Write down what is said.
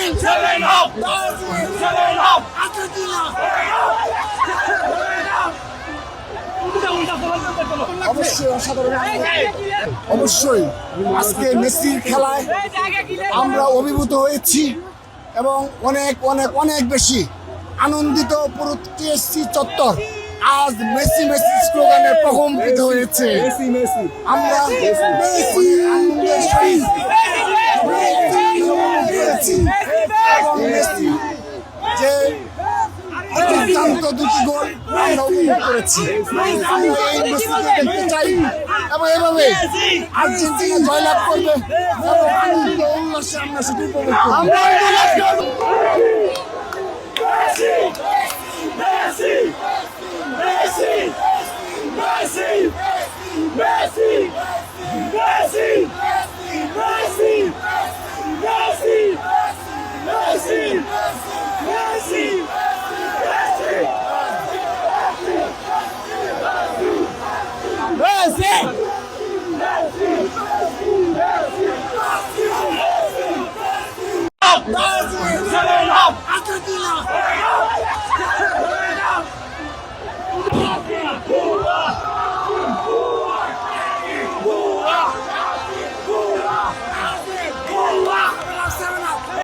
Seven up! Seven up! Argentina! অবশ্যই আজকে মেসির খেলায় আমরা অভিভূত হয়েছি এবং অনেক অনেক অনেক বেশি আনন্দিত। পুরো টিএসসি চত্বর আজ মেসি মেসি স্লোগানে প্রকম্পিত হয়েছে। আমরা মেসি আনন্দের সহিত এবং মেসি যে দুর্দান্ত দুটি গোল আমরা উপভোগ করেছি। আমরা এই মেসিকে দেখতে চাই এবং এভাবে আর্জেন্টিনা জয়লাভ করবে এবং আনন্দ উল্লাসে আমরা সেটি উপভোগ করব। Up!